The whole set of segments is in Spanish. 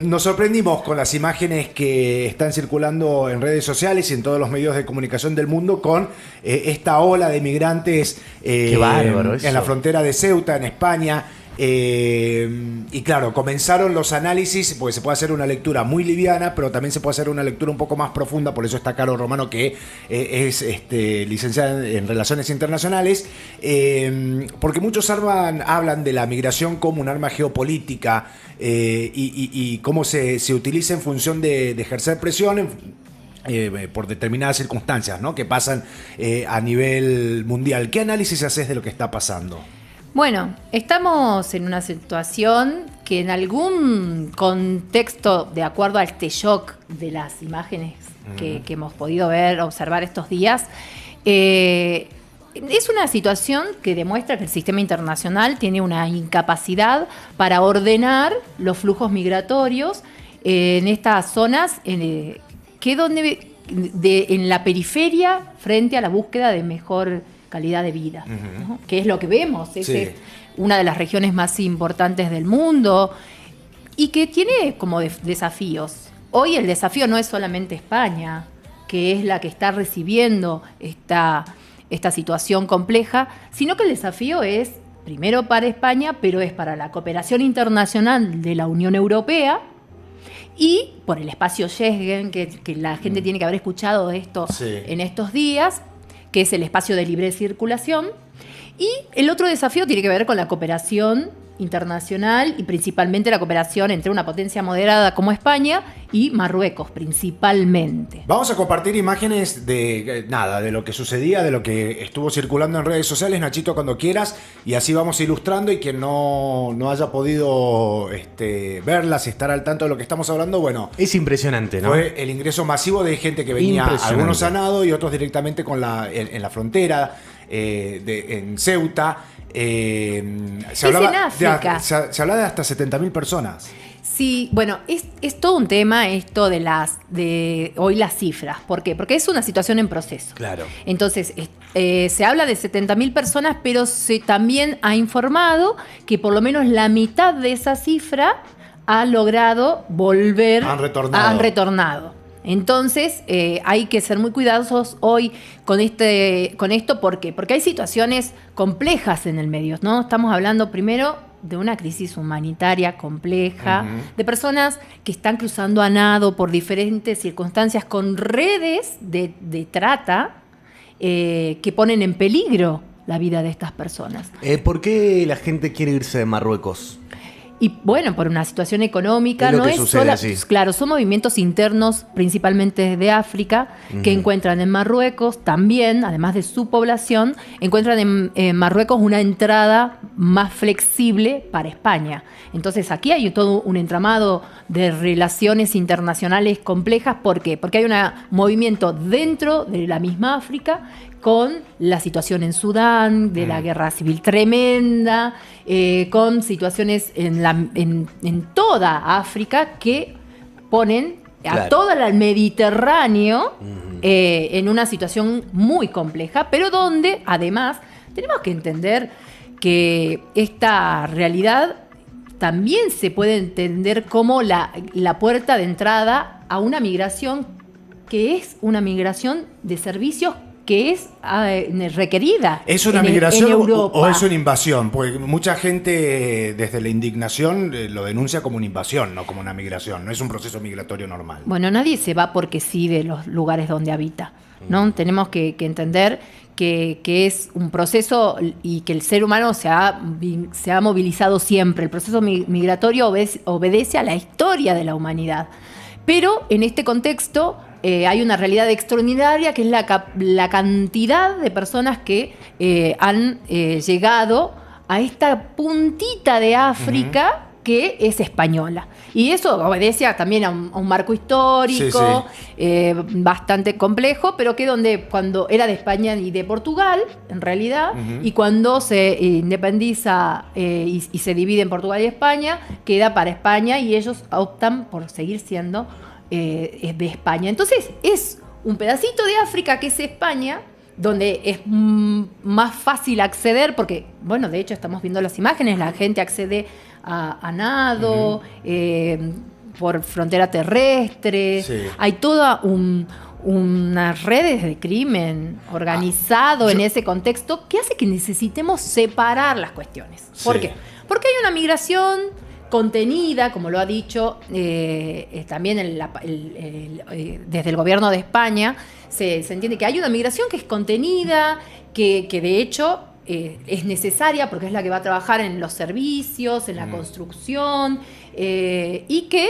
Nos sorprendimos con las imágenes que están circulando en redes sociales y en todos los medios de comunicación del mundo con esta ola de migrantes Qué bárbaro eso. en la frontera de Ceuta, en España. Y claro, comenzaron los análisis, porque se puede hacer una lectura muy liviana, pero también se puede hacer una lectura un poco más profunda. Por eso está Caro Romano, que es licenciada en Relaciones Internacionales, porque muchos hablan de la migración como un arma geopolítica y cómo se utiliza en función de ejercer presión por determinadas circunstancias, ¿no?, que pasan a nivel mundial. ¿Qué análisis haces de lo que está pasando? Bueno, estamos en una situación que en algún contexto, de acuerdo a este shock de las imágenes que hemos podido observar estos días, es una situación que demuestra que el sistema internacional tiene una incapacidad para ordenar los flujos migratorios en estas zonas en la periferia frente a la búsqueda de mejor calidad de vida, ¿no? Que es lo que vemos, es una de las regiones más importantes del mundo y que tiene como desafíos. Hoy el desafío no es solamente España, que es la que está recibiendo esta situación compleja, sino que el desafío es primero para España, pero es para la cooperación internacional de la Unión Europea y por el espacio Schengen, que la gente tiene que haber escuchado esto en estos días, que es el espacio de libre circulación. Y el otro desafío tiene que ver con la cooperación internacional y principalmente la cooperación entre una potencia moderada como España y Marruecos principalmente. Vamos a compartir imágenes de lo que sucedía, de lo que estuvo circulando en redes sociales, Nachito, cuando quieras, y así vamos ilustrando, y quien no haya podido verlas y estar al tanto de lo que estamos hablando, bueno, es impresionante, ¿no? Fue el ingreso masivo de gente que venía, algunos a nado y otros directamente en la frontera en Ceuta. Se hablaba de hasta 70.000 personas. Sí, bueno, es todo un tema esto de hoy las cifras. ¿Por qué? Porque es una situación en proceso. Claro. Entonces, se habla de 70.000 personas, pero se también ha informado que por lo menos la mitad de esa cifra ha logrado volver. Han retornado. Entonces, hay que ser muy cuidadosos hoy con esto. ¿Por qué? Porque hay situaciones complejas en el medio, ¿no? Estamos hablando primero de una crisis humanitaria compleja, de personas que están cruzando a nado por diferentes circunstancias con redes de trata que ponen en peligro la vida de estas personas. ¿Por qué la gente quiere irse de Marruecos? Y bueno, por una situación económica, no es solo así. Claro, son movimientos internos, principalmente de África, que encuentran en Marruecos también, además de su población, encuentran en Marruecos una entrada más flexible para España. Entonces aquí hay todo un entramado de relaciones internacionales complejas. ¿Por qué? Porque hay un movimiento dentro de la misma África, con la situación en Sudán, de la guerra civil tremenda, con situaciones en toda África que ponen a todo el Mediterráneo en una situación muy compleja, pero donde además tenemos que entender que esta realidad también se puede entender como la puerta de entrada a una migración que es una migración de servicios que es requerida. ¿Es una en migración Europa. o es una invasión? Porque mucha gente desde la indignación lo denuncia como una invasión, no como una migración. No es un proceso migratorio normal. Bueno, nadie se va porque sí de los lugares donde habita, ¿no? Tenemos que entender que es un proceso y que el ser humano se ha movilizado siempre. El proceso migratorio obedece a la historia de la humanidad. Pero en este contexto hay una realidad extraordinaria, que es la cantidad de personas que han llegado a esta puntita de África que es española. Y eso obedece también a un marco histórico bastante complejo, pero que cuando era de España y de Portugal, en realidad, y cuando se independiza y se divide en Portugal y España, queda para España y ellos optan por seguir siendo de España. Entonces es un pedacito de África que es España, donde es más fácil acceder, porque, bueno, de hecho estamos viendo las imágenes, la gente accede a nado, por frontera terrestre, Sí. hay toda unas redes de crimen organizado en ese contexto que hace que necesitemos separar las cuestiones. ¿Por Sí. qué? Porque hay una migración contenida, como lo ha dicho también desde el gobierno de España, se entiende que hay una migración que es contenida, que de hecho es necesaria porque es la que va a trabajar en los servicios, en la construcción, y que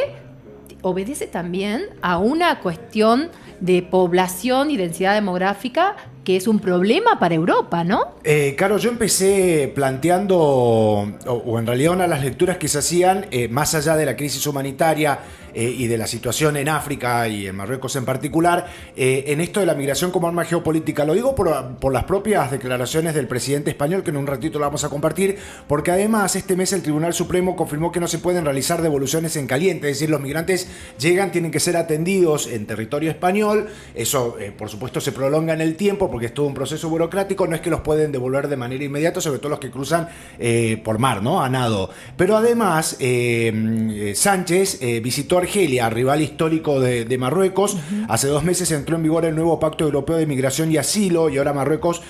obedece también a una cuestión de población y densidad demográfica que es un problema para Europa, ¿no? Caro, yo empecé planteando, o en realidad una de las lecturas que se hacían, más allá de la crisis humanitaria y de la situación en África y en Marruecos en particular, en esto de la migración como arma geopolítica. Lo digo por las propias declaraciones del presidente español, que en un ratito lo vamos a compartir, porque además este mes el Tribunal Supremo confirmó que no se pueden realizar devoluciones en caliente, es decir, los migrantes llegan, tienen que ser atendidos en territorio español, eso por supuesto se prolonga en el tiempo porque es todo un proceso burocrático, no es que los pueden devolver de manera inmediata, sobre todo los que cruzan por mar, ¿no? A nado. Pero además, Sánchez visitó Argelia, rival histórico de Marruecos. Hace 2 meses entró en vigor el nuevo Pacto Europeo de Migración y Asilo y ahora Marruecos,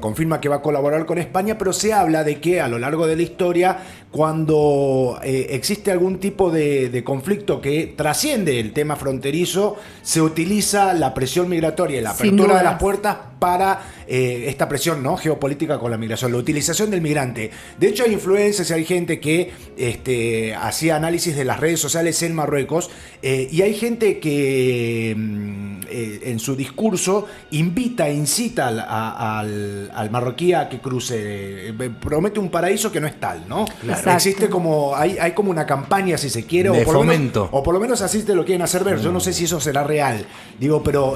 confirma que va a colaborar con España, pero se habla de que a lo largo de la historia, cuando existe algún tipo de conflicto que trasciende el tema fronterizo, se utiliza la presión migratoria y la apertura de las puertas para esta presión, ¿no?, geopolítica con la migración, la utilización del migrante. De hecho, hay influencers, hay gente que hacía análisis de las redes sociales en Marruecos y hay gente que en su discurso incita al marroquí a que cruce, promete un paraíso que no es tal, ¿no? Exacto. Existe como, hay como una campaña, si se quiere, de o fomento. por lo menos así te lo quieren hacer ver. Yo no sé si eso será real, digo, pero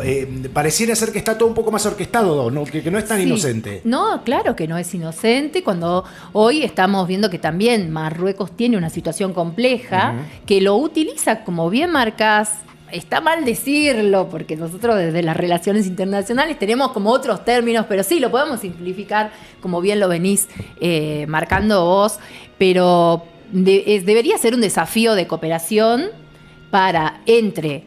pareciera ser que está todo un poco más orquestado, ¿no? Que no es tan inocente. No, claro que no es inocente, cuando hoy estamos viendo que también Marruecos tiene una situación compleja, que lo utiliza, como bien marcas. Está mal decirlo, porque nosotros desde las relaciones internacionales tenemos como otros términos, pero sí, lo podemos simplificar, como bien lo venís marcando vos, pero debería ser un desafío de cooperación entre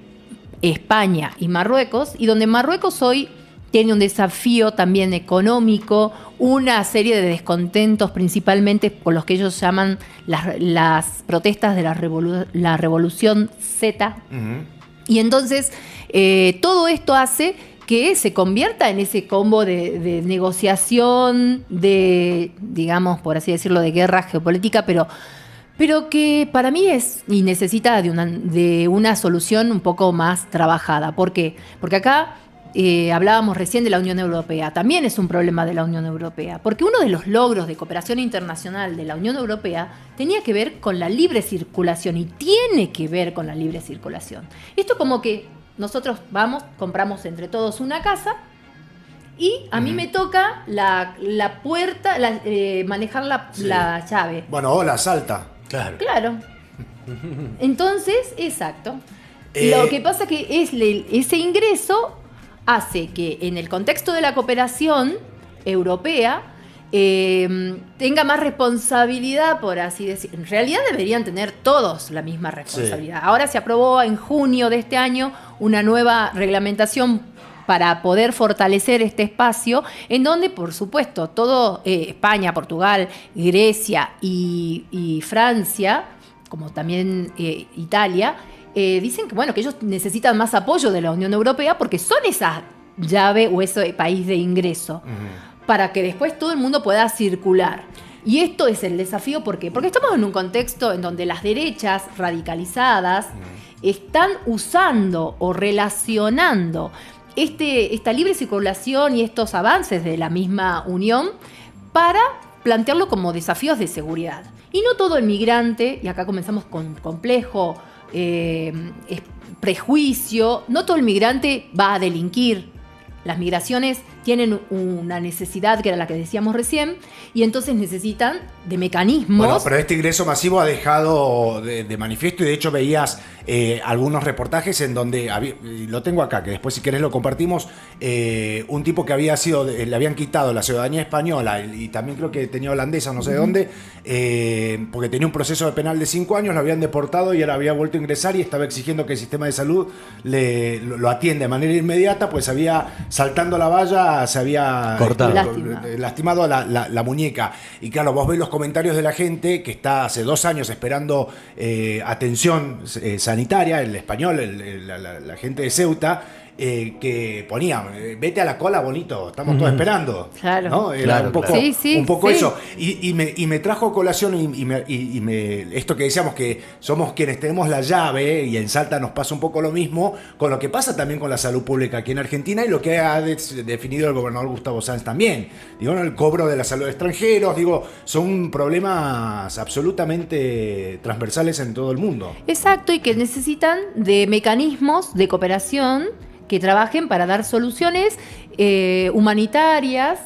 España y Marruecos, y donde Marruecos hoy tiene un desafío también económico, una serie de descontentos, principalmente por los que ellos llaman las protestas de la Revolución Z. Y entonces todo esto hace que se convierta en ese combo de negociación, de, digamos, por así decirlo, de guerra geopolítica, pero que para mí es y necesita de una solución un poco más trabajada. ¿Por qué? Porque acá hablábamos recién de la Unión Europea, también es un problema de la Unión Europea, porque uno de los logros de cooperación internacional de la Unión Europea tenía que ver con la libre circulación y tiene que ver con la libre circulación. Esto como que nosotros vamos, compramos entre todos una casa y a mí me toca la puerta, manejar la llave. Bueno, hola, salta. Claro. Entonces, exacto. Lo que pasa que ese ingreso hace que en el contexto de la cooperación europea tenga más responsabilidad, por así decir. En realidad deberían tener todos la misma responsabilidad. Sí. Ahora se aprobó en junio de este año una nueva reglamentación para poder fortalecer este espacio, en donde, por supuesto, todo España, Portugal, Grecia y Francia, como también Italia, dicen que, bueno, que ellos necesitan más apoyo de la Unión Europea porque son esa llave o ese país de ingreso para que después todo el mundo pueda circular. Y esto es el desafío, ¿por qué? Porque estamos en un contexto en donde las derechas radicalizadas están usando o relacionando esta libre circulación y estos avances de la misma Unión para plantearlo como desafíos de seguridad. Y no todo el migrante, y acá comenzamos con complejo prejuicio, no todo el migrante va a delinquir. Las migraciones tienen una necesidad que era la que decíamos recién, y entonces necesitan de mecanismos. Bueno, pero este ingreso masivo ha dejado de manifiesto, y de hecho veías algunos reportajes en donde, lo tengo acá, que después si querés lo compartimos, un tipo que había sido, le habían quitado la ciudadanía española y también creo que tenía holandesa, no sé de dónde, porque tenía un proceso de penal de 5 años, lo habían deportado y ahora había vuelto a ingresar y estaba exigiendo que el sistema de salud lo atiende de manera inmediata, pues saltando la valla, se había cortado, lastimado la muñeca. Y claro, vos ves los comentarios de la gente que está hace 2 años esperando atención sanitaria, el español, la gente de Ceuta, que ponía, vete a la cola, bonito, estamos todos esperando. Claro. ¿no? Era Claro, un poco, claro. Sí, un poco sí. eso. Y me trajo a colación esto que decíamos, que somos quienes tenemos la llave, y en Salta nos pasa un poco lo mismo, con lo que pasa también con la salud pública aquí en Argentina, y lo que ha definido el gobernador Gustavo Sanz también. Digo, ¿no? El cobro de la salud de extranjeros, son problemas absolutamente transversales en todo el mundo. Exacto, y que necesitan de mecanismos de cooperación que trabajen para dar soluciones humanitarias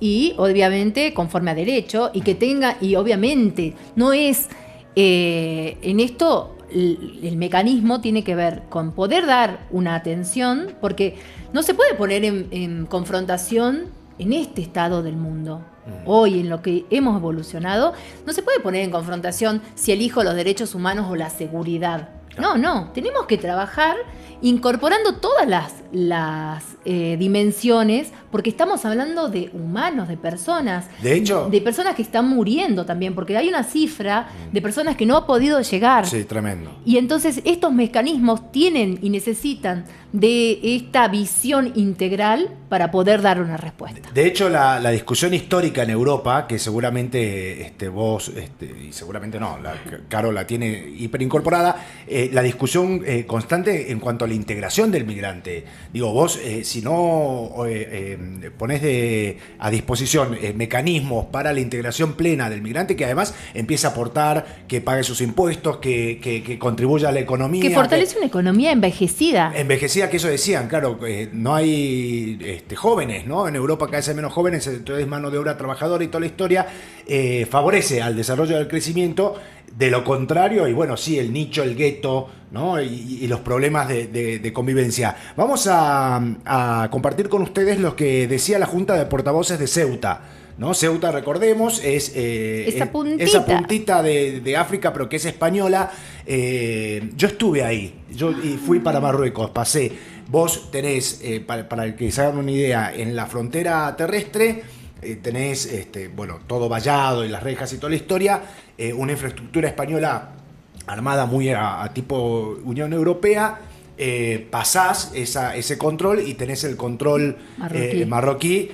y obviamente conforme a derecho, y que tenga, y obviamente no es en esto el mecanismo tiene que ver con poder dar una atención, porque no se puede poner en confrontación en este estado del mundo. Hoy, en lo que hemos evolucionado, no se puede poner en confrontación si elijo los derechos humanos o la seguridad. No, tenemos que trabajar incorporando todas las dimensiones, porque estamos hablando de humanos, de personas. De hecho, de personas que están muriendo también, porque hay una cifra de personas que no ha podido llegar. sí, tremendo. Y entonces estos mecanismos tienen y necesitan de esta visión integral para poder dar una respuesta. De hecho, la discusión histórica en Europa, que seguramente vos, y seguramente no, Caro la tiene hiperincorporada, la discusión constante en cuanto a la integración del migrante. Digo, vos, si no ponés a disposición mecanismos para la integración plena del migrante, que además empieza a aportar, que pague sus impuestos, que contribuya a la economía. Que fortalece una economía envejecida. Envejecida, que eso decían, claro, no hay jóvenes, ¿no? En Europa cada vez hay menos jóvenes, entonces mano de obra trabajadora y toda la historia favorece al desarrollo del crecimiento. De lo contrario, y bueno, sí, el nicho, el gueto, ¿no? Y los problemas de convivencia. Vamos a compartir con ustedes lo que decía la Junta de Portavoces de Ceuta, ¿no? Ceuta, recordemos, es esa puntita de África, pero que es española. Yo estuve ahí, y fui para Marruecos, pasé. Vos tenés, para el que se hagan una idea, en la frontera terrestre tenés todo vallado y las rejas y toda la historia, una infraestructura española armada muy a tipo Unión Europea. Pasás ese control y tenés el control marroquí,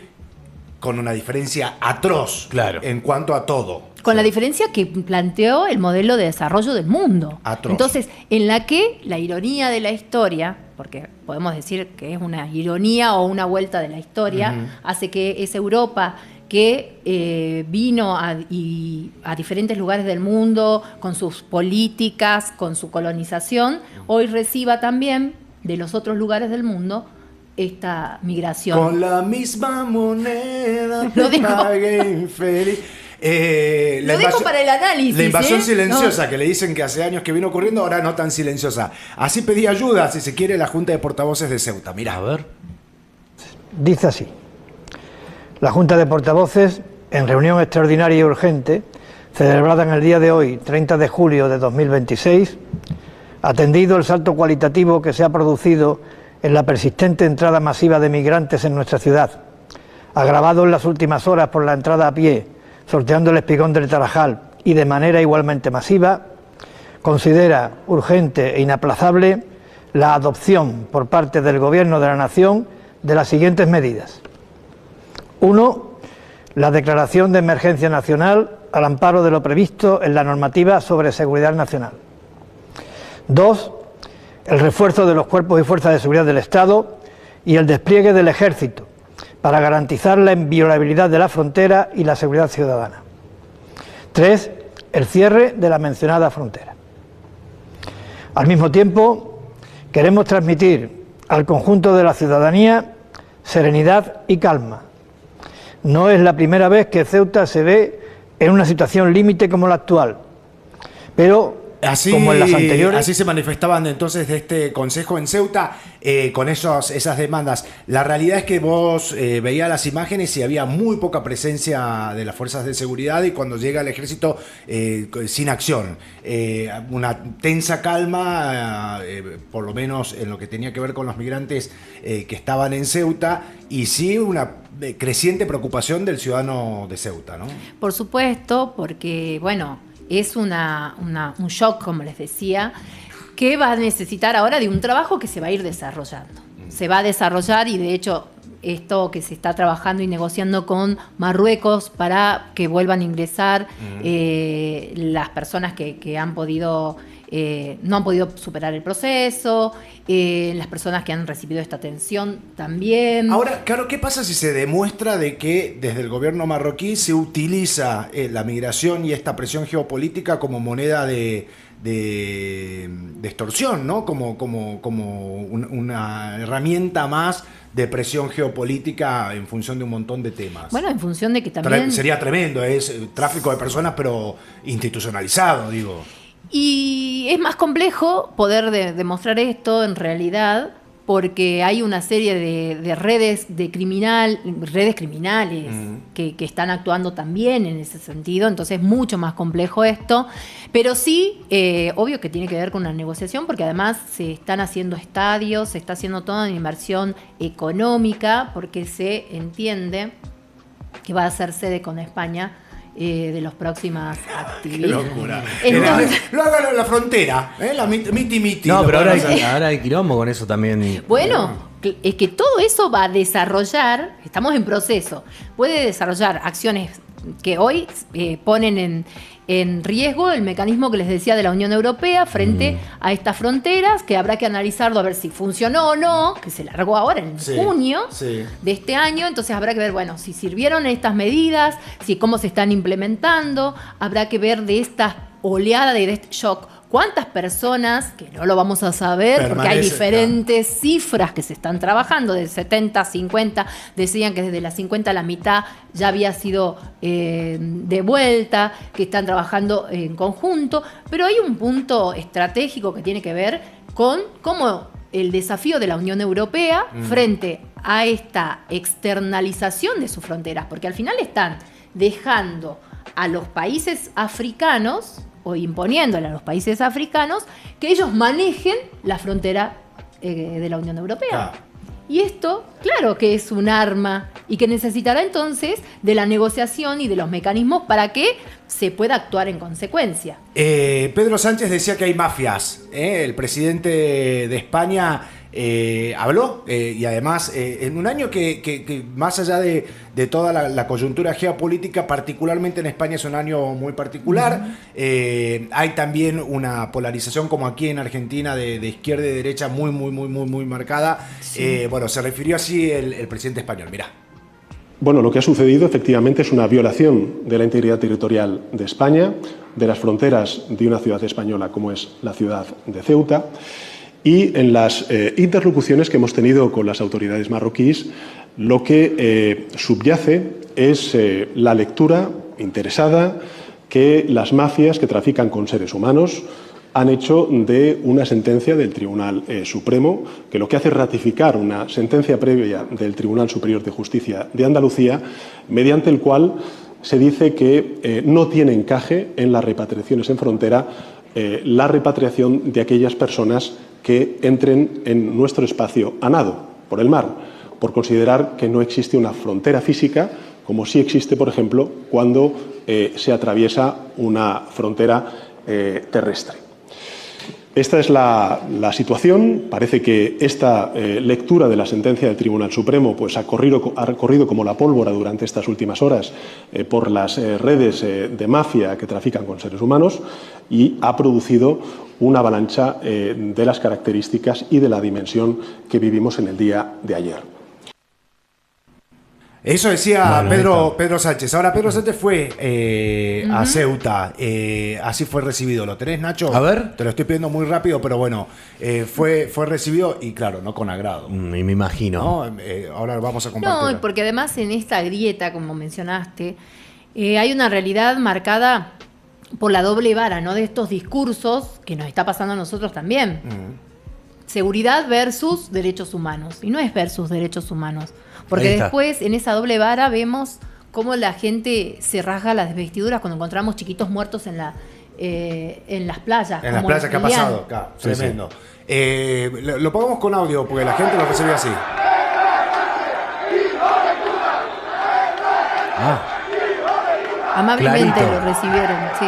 con una diferencia atroz, claro, en cuanto a todo. Con la diferencia que planteó el modelo de desarrollo del mundo. Atroz. Entonces, en la que la ironía de la historia, porque podemos decir que es una ironía o una vuelta de la historia, hace que esa Europa que vino a diferentes lugares del mundo con sus políticas, con su colonización, hoy reciba también de los otros lugares del mundo esta migración. Con la misma moneda Lo digo. pagué infeliz. Lo dejo para el análisis. La invasión silenciosa, No. que le dicen que hace años que vino ocurriendo, ahora no tan silenciosa. Así pedía ayuda, si se quiere, la Junta de Portavoces de Ceuta. Mirá. A ver. Dice así: la Junta de Portavoces, en reunión extraordinaria y urgente, celebrada en el día de hoy, 30 de julio de 2026, atendido el salto cualitativo que se ha producido en la persistente entrada masiva de migrantes en nuestra ciudad, agravado en las últimas horas por la entrada a pie, sorteando el espigón del Tarajal y de manera igualmente masiva, considera urgente e inaplazable la adopción por parte del Gobierno de la Nación de las siguientes medidas. 1. La declaración de emergencia nacional al amparo de lo previsto en la normativa sobre seguridad nacional. 2. El refuerzo de los cuerpos y fuerzas de seguridad del Estado y el despliegue del Ejército para garantizar la inviolabilidad de la frontera y la seguridad ciudadana. 3. El cierre de la mencionada frontera. Al mismo tiempo, queremos transmitir al conjunto de la ciudadanía serenidad y calma. No es la primera vez que Ceuta se ve en una situación límite como la actual, pero como en las anteriores. Así se manifestaban entonces de este consejo en Ceuta con esas demandas. La realidad es que vos veías las imágenes y había muy poca presencia de las fuerzas de seguridad, y cuando llega el ejército sin acción. Una tensa calma, por lo menos en lo que tenía que ver con los migrantes que estaban en Ceuta, y sí una creciente preocupación del ciudadano de Ceuta, ¿no? Por supuesto, porque, bueno, es un shock, como les decía, que va a necesitar ahora de un trabajo que se va a ir desarrollando. Se va a desarrollar, y de hecho esto que se está trabajando y negociando con Marruecos para que vuelvan a ingresar las personas que han podido no han podido superar el proceso, las personas que han recibido esta atención también. Ahora, claro, ¿qué pasa si se demuestra de que desde el gobierno marroquí se utiliza la migración y esta presión geopolítica como moneda de extorsión, ¿no? Como una herramienta más de presión geopolítica en función de un montón de temas? Bueno, en función de que también... Sería tremendo, es tráfico de personas, pero institucionalizado, digo. Y es más complejo poder demostrar esto en realidad, porque hay una serie de redes criminales que están actuando también en ese sentido, entonces es mucho más complejo esto, pero sí, obvio que tiene que ver con una negociación, porque además se están haciendo estadios, se está haciendo toda una inversión económica, porque se entiende que va a hacer sede con España de las próximas actividades. ¡Qué locura! Entonces, Lo hagan en la frontera, la miti-miti. No, pero ahora hay quilombo con eso también. bueno, es que todo eso va a desarrollar, estamos en proceso, puede desarrollar acciones que hoy ponen en riesgo el mecanismo que les decía de la Unión Europea frente a estas fronteras, que habrá que analizarlo a ver si funcionó o no, que se largó ahora en junio de este año, entonces habrá que ver, bueno, si sirvieron estas medidas, si cómo se están implementando, habrá que ver de esta oleada, de este shock, cuántas personas, que no lo vamos a saber, porque hay diferentes cifras que se están trabajando, de 70, 50, decían que desde las 50 la mitad ya había sido devuelta, que están trabajando en conjunto, pero hay un punto estratégico que tiene que ver con cómo el desafío de la Unión Europea frente a esta externalización de sus fronteras, porque al final están dejando a los países africanos, o imponiéndole a los países africanos, que ellos manejen la frontera de la Unión Europea. Claro. Y esto, claro que es un arma, y que necesitará entonces de la negociación y de los mecanismos para que se pueda actuar en consecuencia. Pedro Sánchez decía que hay mafias. El presidente de España habló, y además en un año que más allá de toda la coyuntura geopolítica, particularmente en España es un año muy particular. Hay también una polarización, como aquí en Argentina, de izquierda y derecha muy marcada. Bueno, se refirió así el presidente español. Mirá. Bueno, lo que ha sucedido efectivamente es una violación de la integridad territorial de España, de las fronteras de una ciudad española como es la ciudad de Ceuta. Y en las interlocuciones que hemos tenido con las autoridades marroquíes, lo que subyace es la lectura interesada que las mafias que trafican con seres humanos han hecho de una sentencia del Tribunal Supremo, que lo que hace es ratificar una sentencia previa del Tribunal Superior de Justicia de Andalucía, mediante el cual se dice que no tiene encaje en las repatriaciones en frontera la repatriación de aquellas personas que entren en nuestro espacio a nado por el mar, por considerar que no existe una frontera física, como sí existe, por ejemplo, cuando se atraviesa una frontera terrestre. Esta es la situación. Parece que esta lectura de la sentencia del Tribunal Supremo pues, ha corrido como la pólvora durante estas últimas horas por las redes de mafia que trafican con seres humanos, y ha producido una avalancha de las características y de la dimensión que vivimos en el día de ayer. Eso decía Bueno, Pedro Sánchez. Ahora, Pedro Sánchez fue a Ceuta. Así fue recibido. ¿Lo tenés, Nacho? A ver. Te lo estoy pidiendo muy rápido, pero bueno. Fue recibido y, claro, no con agrado. Y me imagino. ¿No? Ahora vamos a compartir. No, porque además en esta grieta, como mencionaste, hay una realidad marcada por la doble vara, ¿no? De estos discursos que nos está pasando a nosotros también. Seguridad versus derechos humanos. Y no es versus derechos humanos. Porque después, en esa doble vara, vemos cómo la gente se rasga las vestiduras cuando encontramos chiquitos muertos en las playas. En las playas que ha pasado. Claro, tremendo. Lo pongamos con audio porque la gente lo recibe así. Amablemente clarito. lo recibieron, sí.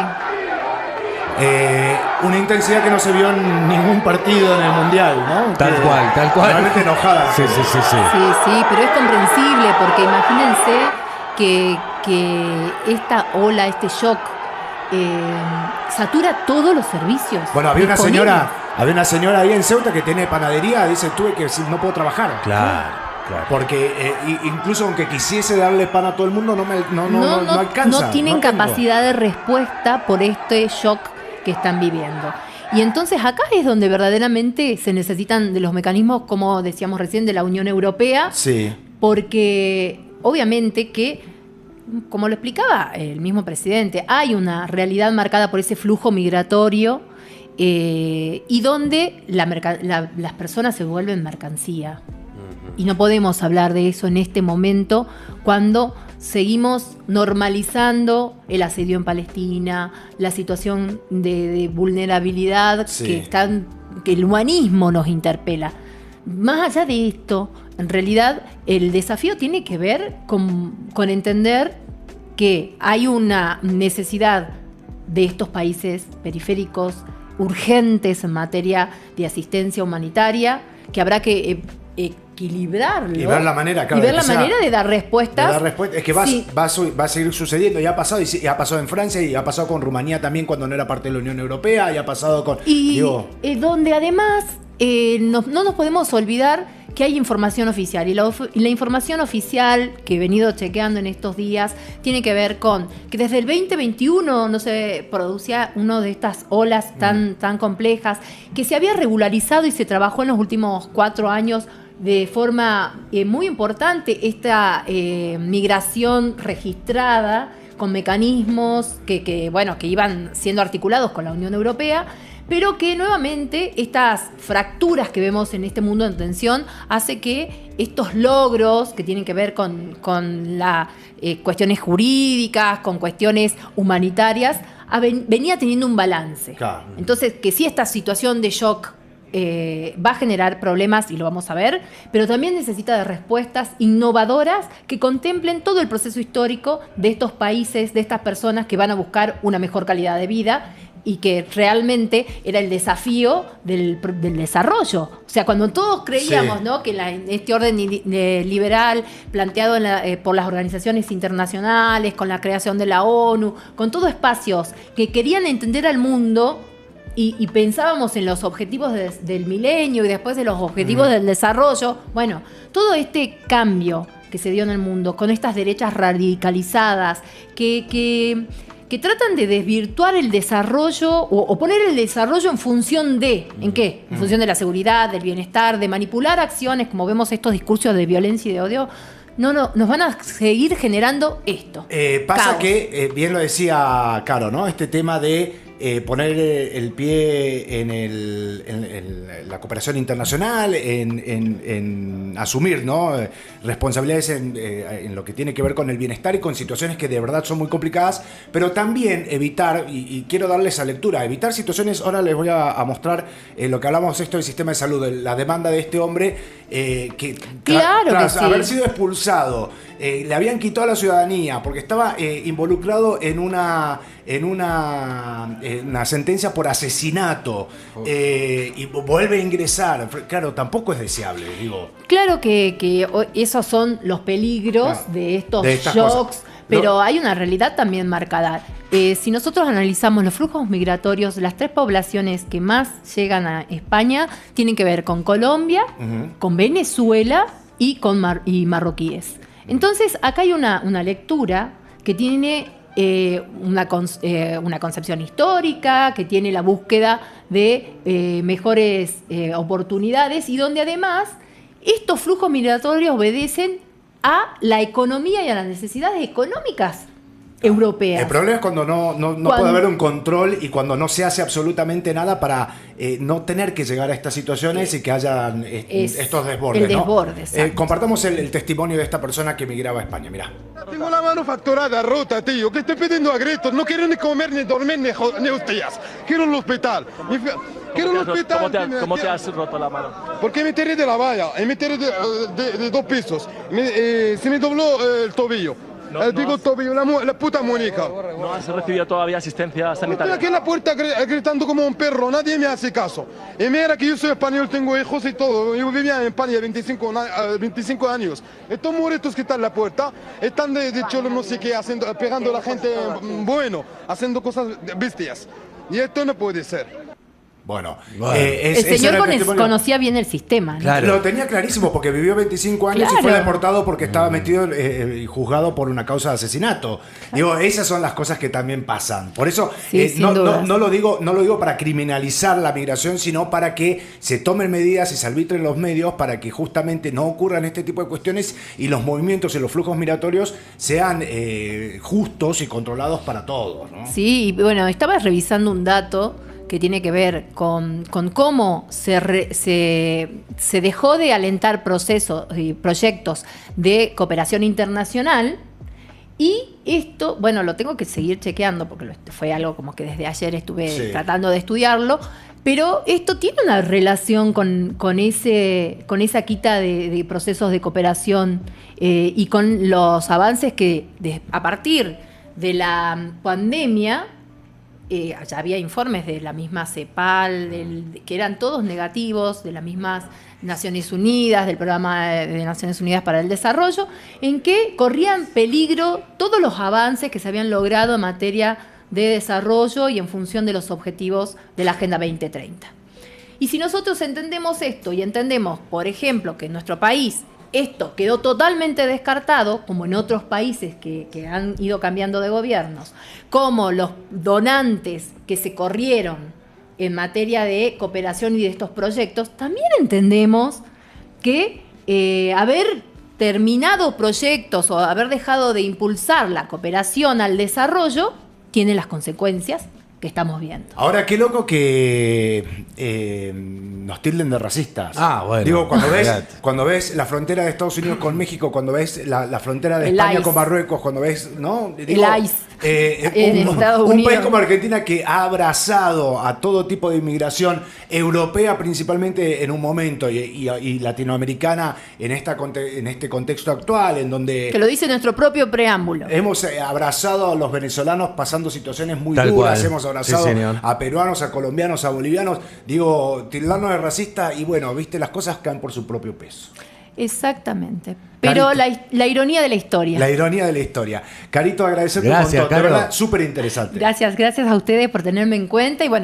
Una intensidad que no se vio en ningún partido en el Mundial, ¿no? Tal cual. Realmente enojada. Sí. Sí, pero es comprensible porque imagínense que esta ola, este shock, satura todos los servicios. Bueno, había una disponibles. señora ahí en Ceuta que tiene panadería, dice, no puedo trabajar. Claro. Porque incluso aunque quisiese darle pan a todo el mundo, no alcanza. No tienen tengo. capacidad de respuesta por este shock que están viviendo. Y entonces acá es donde verdaderamente se necesitan de los mecanismos, como decíamos recién, de la Unión Europea. Sí. Porque obviamente que, como lo explicaba el mismo presidente, hay una realidad marcada por ese flujo migratorio y donde las personas se vuelven mercancía. Y no podemos hablar de eso en este momento cuando seguimos normalizando el asedio en Palestina, la situación de vulnerabilidad que el humanismo nos interpela. Más allá de esto, en realidad el desafío tiene que ver con entender que hay una necesidad de estos países periféricos urgentes en materia de asistencia humanitaria, que habrá que equilibrarlo. Y ver la manera, claro, y ver la manera de dar respuestas. Es que va a seguir sucediendo. Ya ha pasado, y ha pasado en Francia, y ha pasado con Rumanía también cuando no era parte de la Unión Europea, y ha pasado con... donde además no nos podemos olvidar que hay información oficial. Y la información oficial que he venido chequeando en estos días tiene que ver con que desde el 2021 no se producía una de estas olas tan complejas, que se había regularizado y se trabajó en los últimos 4 años de forma muy importante esta migración registrada con mecanismos que iban siendo articulados con la Unión Europea, pero que nuevamente estas fracturas que vemos en este mundo en tensión hace que estos logros que tienen que ver con las cuestiones jurídicas, con cuestiones humanitarias, venía teniendo un balance. Claro. Entonces, que sí, esta situación de shock va a generar problemas, y lo vamos a ver, pero también necesita de respuestas innovadoras que contemplen todo el proceso histórico de estos países, de estas personas que van a buscar una mejor calidad de vida, y que realmente era el desafío del desarrollo. O sea, cuando todos creíamos, ¿no?, que en este orden liberal planteado por las organizaciones internacionales, con la creación de la ONU, con todos espacios que querían entender al mundo, y pensábamos en los objetivos del milenio y después de los objetivos del desarrollo, bueno, todo este cambio que se dio en el mundo con estas derechas radicalizadas que tratan de desvirtuar el desarrollo o poner el desarrollo en función de, ¿en qué? En función de la seguridad, del bienestar, de manipular acciones, como vemos estos discursos de violencia y de odio. No, nos van a seguir generando esto. Pasa Caos. que, bien lo decía Caro, ¿no? Este tema de poner el pie en la cooperación internacional, en asumir, ¿no?, responsabilidades en lo que tiene que ver con el bienestar y con situaciones que de verdad son muy complicadas, pero también evitar, y quiero darles esa lectura, evitar situaciones. Ahora les voy a mostrar lo que hablamos esto del sistema de salud, la demanda de este hombre que tras haber sido expulsado, le habían quitado la ciudadanía porque estaba involucrado en una sentencia por asesinato, y vuelve a ingresar. Claro, tampoco es deseable, digo. Claro que esos son los peligros de estos shocks, cosas. pero hay una realidad también marcada. Si nosotros analizamos los flujos migratorios, las 3 poblaciones que más llegan a España tienen que ver con Colombia, con Venezuela y con marroquíes. Entonces, acá hay una lectura que tiene una concepción histórica, que tiene la búsqueda de mejores oportunidades y donde además estos flujos migratorios obedecen a la economía y a las necesidades económicas europeas. El problema es cuando no puede haber un control y cuando no se hace absolutamente nada para no tener que llegar a estas situaciones y que hayan estos desbordes. El desborde, ¿no? Compartamos el testimonio de esta persona que emigraba a España. Mirá. Tengo la mano fracturada, rota, tío, que estoy pidiendo a gritos. No quiero ni comer, ni dormir, ni hostias. Quiero un hospital. Quiero un hospital. ¿Cómo te has roto la mano? Porque me tiré de la valla, y me tiré de 2 pisos. Se me dobló el tobillo. Digo tobillo, la puta muñeca. ¿No has recibido todavía asistencia sanitaria? Estoy aquí en la puerta gritando como un perro, nadie me hace caso. Y mira que yo soy español, tengo hijos y todo. Yo vivía en España 25 años. Estos moritos que están en la puerta están de cholo no sé qué, pegando a la gente, bueno, haciendo cosas bestias. Y esto no puede ser. Bueno, el señor conocía bien el sistema, ¿no? Claro. Lo tenía clarísimo porque vivió 25 años y fue deportado porque estaba metido y juzgado por una causa de asesinato. Digo, esas son las cosas que también pasan. Por eso no lo digo para criminalizar la migración, sino para que se tomen medidas y se arbitren los medios para que justamente no ocurran este tipo de cuestiones y los movimientos y los flujos migratorios sean justos y controlados para todos, ¿no? Sí, y bueno, estaba revisando un dato que tiene que ver con cómo se dejó de alentar procesos y proyectos de cooperación internacional. Y esto, bueno, lo tengo que seguir chequeando porque fue algo como que desde ayer estuve tratando de estudiarlo, pero esto tiene una relación con esa quita de procesos de cooperación y con los avances que a partir de la pandemia. Ya había informes de la misma CEPAL, que eran todos negativos, de las mismas Naciones Unidas, del Programa de Naciones Unidas para el Desarrollo, en que corrían peligro todos los avances que se habían logrado en materia de desarrollo y en función de los objetivos de la Agenda 2030. Y si nosotros entendemos esto y entendemos, por ejemplo, que en nuestro país esto quedó totalmente descartado, como en otros países que han ido cambiando de gobiernos, como los donantes que se corrieron en materia de cooperación y de estos proyectos, también entendemos que haber terminado proyectos o haber dejado de impulsar la cooperación al desarrollo tiene las consecuencias que estamos viendo. Ahora, qué loco que nos tilden de racistas. Bueno. Digo, cuando ves la frontera de Estados Unidos con México, cuando ves la frontera de España con Marruecos, cuando ves, ¿no? Digo, el ICE. Un país como Argentina que ha abrazado a todo tipo de inmigración europea principalmente en un momento y latinoamericana en este contexto actual en donde... Que lo dice nuestro propio preámbulo. Hemos abrazado a los venezolanos pasando situaciones muy Tal duras, cual. hemos abrazado Sí, a peruanos, a colombianos, a bolivianos. Digo, tildarnos de racista y bueno, viste, las cosas caen por su propio peso. Exactamente. Pero la ironía de la historia. La ironía de la historia. Carito, agradecerte un Gracias, montón. De Caro. verdad, súper interesante. Gracias a ustedes por tenerme en cuenta y bueno,